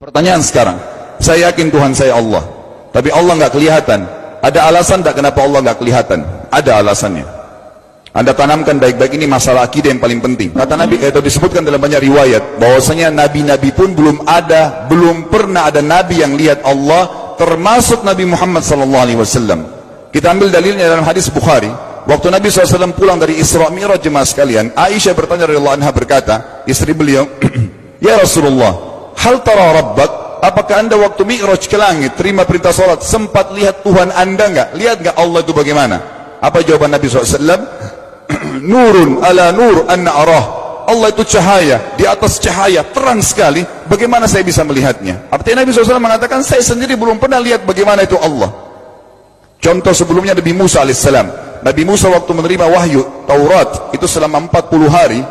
Pertanyaan sekarang, saya yakin Tuhan saya Allah, tapi Allah nggak kelihatan. Ada alasan tak kenapa Allah nggak kelihatan? Ada alasannya. Anda tanamkan baik-baik, ini masalah akidah yang paling penting. Kata Nabi, itu disebutkan dalam banyak riwayat, bahwasanya nabi-nabi pun belum pernah ada nabi yang lihat Allah, termasuk Nabi Muhammad SAW. Kita ambil dalilnya dalam hadis Bukhari. Waktu Nabi SAW pulang dari Isra Mi'raj, jemaah sekalian, Aisyah bertanya radhiyallahu anha, berkata, istri beliau, ya Rasulullah, hal tara rabbak, apakah anda waktu Mi'raj ke langit, terima perintah salat, sempat lihat Tuhan anda enggak? Lihat enggak Allah itu bagaimana? Apa jawaban Nabi SAW? Nurun ala nur anna arah. Allah itu cahaya, di atas cahaya, terang sekali, bagaimana saya bisa melihatnya? Artinya Nabi SAW mengatakan, saya sendiri belum pernah lihat bagaimana itu Allah. Contoh sebelumnya Nabi Musa alaihissalam. Nabi Musa waktu menerima wahyu Taurat, itu selama 40 hari,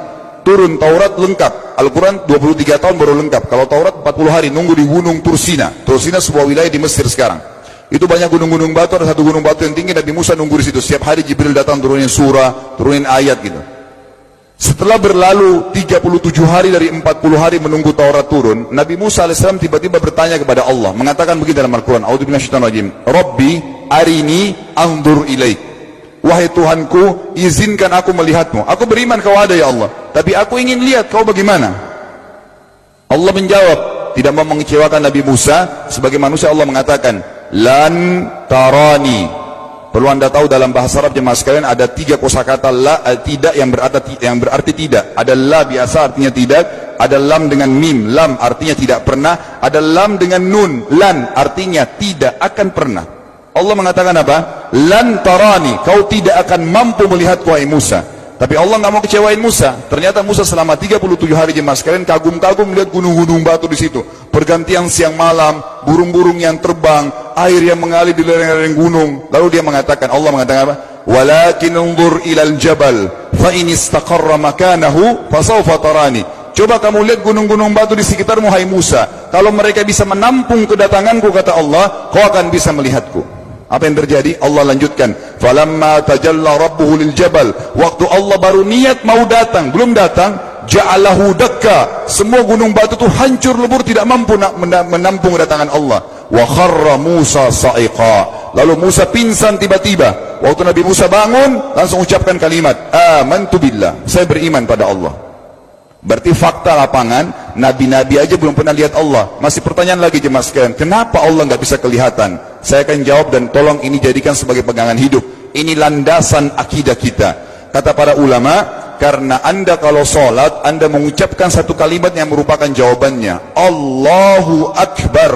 turun Taurat lengkap. Al-Quran 23 tahun baru lengkap. Kalau Taurat 40 hari, nunggu di gunung Tursina. Tursina sebuah wilayah di Mesir sekarang. Itu banyak gunung-gunung batu, ada satu gunung batu yang tinggi, Nabi Musa nunggu di situ. Setiap hari Jibril datang turunin surah, turunin ayat gitu. Setelah berlalu 37 hari dari 40 hari menunggu Taurat turun, Nabi Musa AS tiba-tiba bertanya kepada Allah, mengatakan begini dalam Al-Quran, A'udzu billahi rajim, Rabbi arini anzur ilaik. Wahai Tuhanku, izinkan aku melihatmu. Aku beriman kau ada ya Allah, tapi aku ingin lihat kau bagaimana. Allah menjawab, tidak mau mengecewakan Nabi Musa. Sebagai manusia Allah mengatakan, lan tarani. Perlu anda tahu dalam bahasa Arab jemaah sekalian, ada 3 kosakata la, tidak yang berarti tidak. Ada la biasa artinya tidak, ada lam dengan mim, lam artinya tidak pernah, ada lam dengan nun, lan artinya tidak akan pernah. Allah mengatakan apa? Lan tarani, kau tidak akan mampu melihatku wahai Musa. Tapi Allah nggak mau kecewain Musa. Ternyata Musa selama 37 hari jemaah sekalian kagum-kagum melihat gunung-gunung batu di situ. Pergantian siang malam, burung-burung yang terbang, air yang mengalir di lereng-lereng gunung. Lalu dia mengatakan, Allah mengatakan apa? Walakin unzur ilal jabal, fa in istaqarra makanahu fasawfa tarani. Coba kamu lihat gunung-gunung batu di sekitarmu hai Musa. Kalau mereka bisa menampung kedatanganku, kata Allah, kau akan bisa melihatku. Apa yang terjadi? Allah lanjutkan, falamma tajalla rabbuhu lil jabal, waktu Allah baru niat mau datang, belum datang, ja'alahu dakka, semua gunung batu itu hancur lebur, tidak mampu menampung kedatangan Allah. Wa kharra Musa sa'iqa, lalu Musa pingsan tiba-tiba. Waktu Nabi Musa bangun, langsung ucapkan kalimat, amantu billah, saya beriman pada Allah. Berarti fakta lapangan, nabi-nabi aja belum pernah lihat Allah. Masih pertanyaan lagi jemaah sekalian, kenapa Allah nggak bisa kelihatan? Saya akan jawab dan tolong ini jadikan sebagai pegangan hidup. Ini landasan akidah kita. Kata para ulama, karena anda kalau sholat, anda mengucapkan satu kalimat yang merupakan jawabannya. Allahu Akbar.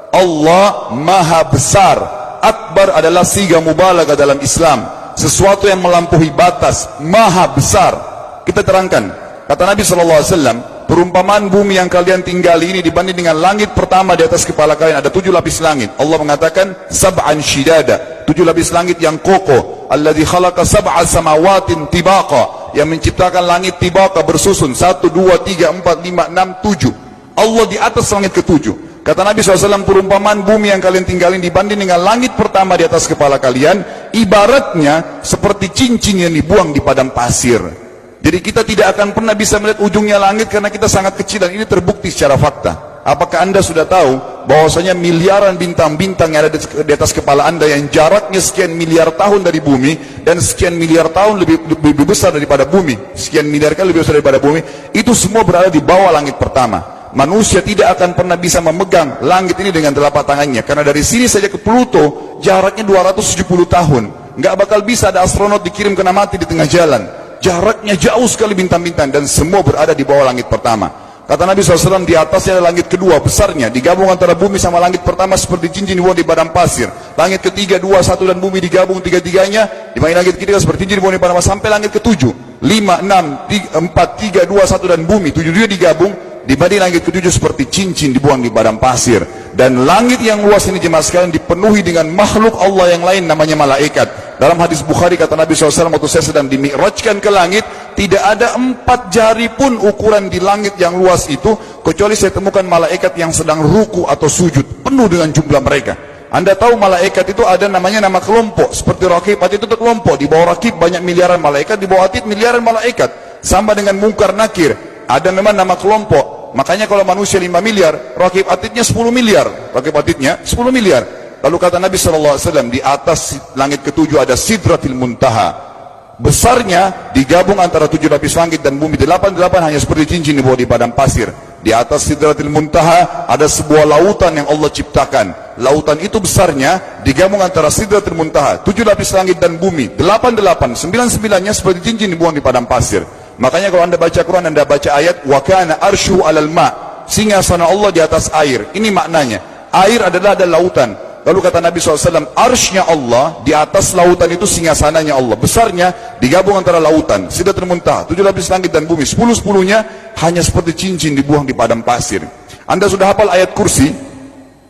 Allah Maha Besar. Akbar adalah siga mubalaghah dalam Islam. Sesuatu yang melampaui batas. Maha Besar. Kita terangkan. Kata Nabi SAW, perumpamaan bumi yang kalian tinggali ini dibanding dengan langit pertama di atas kepala kalian, ada 7 lapis langit. Allah mengatakan, sab'an shidada, 7 lapis langit yang kokoh. Alladzi khalaqa sab'a samawatin tibaqa, yang menciptakan langit tibaqa bersusun, 1, 2, 3, 4, 5, 6, 7. Allah di atas langit ke-7. Kata Nabi SAW, perumpamaan bumi yang kalian tinggalin dibanding dengan langit pertama di atas kepala kalian, ibaratnya seperti cincin yang dibuang di padang pasir. Jadi kita tidak akan pernah bisa melihat ujungnya langit karena kita sangat kecil, dan ini terbukti secara fakta. Apakah anda sudah tahu bahwasanya miliaran bintang-bintang yang ada di atas kepala anda yang jaraknya sekian miliar tahun dari bumi, dan sekian miliar tahun lebih besar daripada bumi, sekian miliar kali lebih besar daripada bumi, itu semua berada di bawah langit pertama. Manusia tidak akan pernah bisa memegang langit ini dengan telapak tangannya, karena dari sini saja ke Pluto jaraknya 270 tahun. Nggak bakal bisa ada astronot dikirim kena mati di tengah jalan. Jaraknya jauh sekali bintang-bintang, dan semua berada di bawah langit pertama. Kata Nabi SAW, di atasnya ada langit kedua besarnya, digabung antara bumi sama langit pertama seperti cincin dibuang di padang pasir. Langit ketiga, 2, 1 dan bumi digabung tiga-tiganya, di langit ketiga seperti cincin dibuang di padang pasir, sampai langit ke-7, 5, 6, 4, 3, 2, 1 dan bumi 7 digabung, dibanding langit ke-7 seperti cincin dibuang di padang pasir. Dan langit yang luas ini jemaah sekalian dipenuhi dengan makhluk Allah yang lain namanya malaikat. Dalam hadis Bukhari kata Nabi SAW, waktu saya sedang dimi'rajkan ke langit, tidak ada 4 jari pun ukuran di langit yang luas itu, kecuali saya temukan malaikat yang sedang ruku atau sujud, penuh dengan jumlah mereka. Anda tahu malaikat itu ada namanya nama kelompok, seperti Raqib, Atid itu kelompok. Di bawah Raqib banyak miliaran malaikat, di bawah Atid miliaran malaikat. Sama dengan Munkar Nakir, ada memang nama kelompok. Makanya kalau manusia 5 miliar, rakib atidnya 10 miliar. Rakib atidnya 10 miliar. Lalu kata Nabi SAW, di atas langit ketujuh ada Sidratil Muntaha. Besarnya digabung antara 7 lapis langit dan bumi. 8 hanya seperti cincin di bawah di padang pasir. Di atas Sidratil Muntaha ada sebuah lautan yang Allah ciptakan. Lautan itu besarnya digabung antara Sidratil Muntaha, 7 lapis langit dan bumi. 9-9-nya seperti cincin dibuang di padang pasir. Makanya kalau anda baca Quran, anda baca ayat wa kana arsyu 'alal ma', singgasana Allah di atas air. Ini maknanya, air adalah ada lautan. Lalu kata Nabi SAW, arsy-nya Allah di atas lautan itu singgasananya Allah. Besarnya digabung antara lautan, Sidratul Muntaha, 7 lapis langit dan bumi. 10-10-nya hanya seperti cincin dibuang di padang pasir. Anda sudah hafal ayat kursi?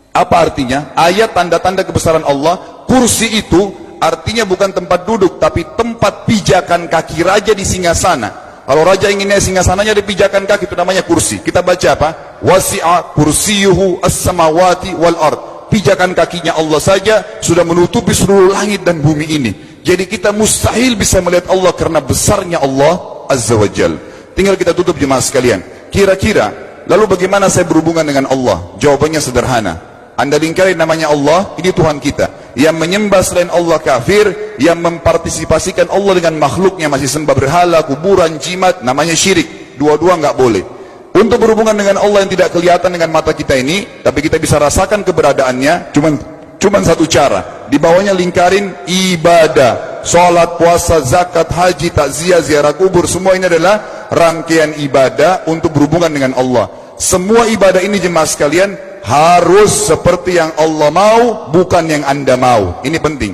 Apa artinya? Ayat tanda-tanda kebesaran Allah. Kursi itu artinya bukan tempat duduk, tapi tempat pijakan kaki raja di singgasana. Kalau raja ingin naik singgasananya di pijakan kaki, itu namanya kursi. Kita baca apa? Wasi'a kursiyuhu as-samawati wal ard. Pijakan kakinya Allah saja sudah menutupi seluruh langit dan bumi ini. Jadi kita mustahil bisa melihat Allah karena besarnya Allah Azza wa Jal. Tinggal kita tutup jemaah sekalian. Kira-kira, lalu bagaimana saya berhubungan dengan Allah? Jawabannya sederhana. Anda lingkari namanya Allah, ini Tuhan kita. Yang menyembah selain Allah kafir, yang mempartisipasikan Allah dengan makhluknya, masih sembah berhala, kuburan, jimat, namanya syirik. Dua-dua nggak boleh. Untuk berhubungan dengan Allah yang tidak kelihatan dengan mata kita ini, tapi kita bisa rasakan keberadaannya, cuman satu cara. Di bawahnya lingkarin ibadah, sholat, puasa, zakat, haji, takziah, ziarah kubur. Semua ini adalah rangkaian ibadah untuk berhubungan dengan Allah. Semua ibadah ini jemaah sekalian harus seperti yang Allah mau, bukan yang anda mau. Ini penting.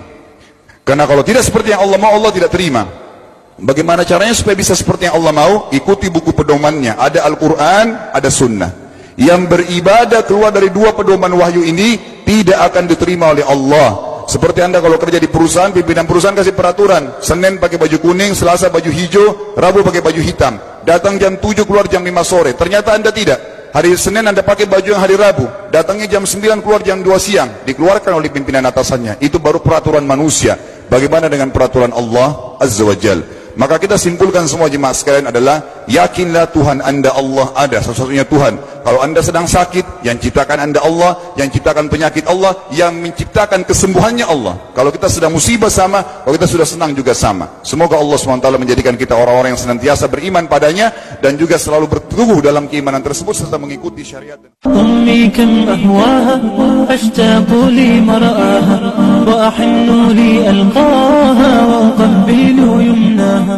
Karena kalau tidak seperti yang Allah mau, Allah tidak terima. Bagaimana caranya supaya bisa seperti yang Allah mau? Ikuti buku pedomannya. Ada Al-Quran, ada Sunnah. Yang beribadah keluar dari 2 pedoman wahyu ini tidak akan diterima oleh Allah. Seperti anda kalau kerja di perusahaan, pimpinan perusahaan kasih peraturan, Senin pakai baju kuning, Selasa baju hijau, Rabu pakai baju hitam. Datang jam 7, keluar jam 5 sore. Ternyata anda tidak. Hari Senin anda pakai baju yang hari Rabu, datangnya jam 9, keluar jam 2 siang. Dikeluarkan oleh pimpinan atasannya. Itu baru peraturan manusia. Bagaimana dengan peraturan Allah Azza wa Jal? Maka kita simpulkan semua jemaah sekalian adalah, yakinlah Tuhan anda Allah ada, satu-satunya Tuhan. Kalau anda sedang sakit, yang ciptakan anda Allah, yang ciptakan penyakit Allah, yang menciptakan kesembuhannya Allah. Kalau kita sedang musibah sama, kalau kita sudah senang juga sama. Semoga Allah SWT menjadikan kita orang-orang yang senantiasa beriman padanya, dan juga selalu berteguh dalam keimanan tersebut, serta mengikuti syariat. وأحن لي ألقاها وأقبل يمناها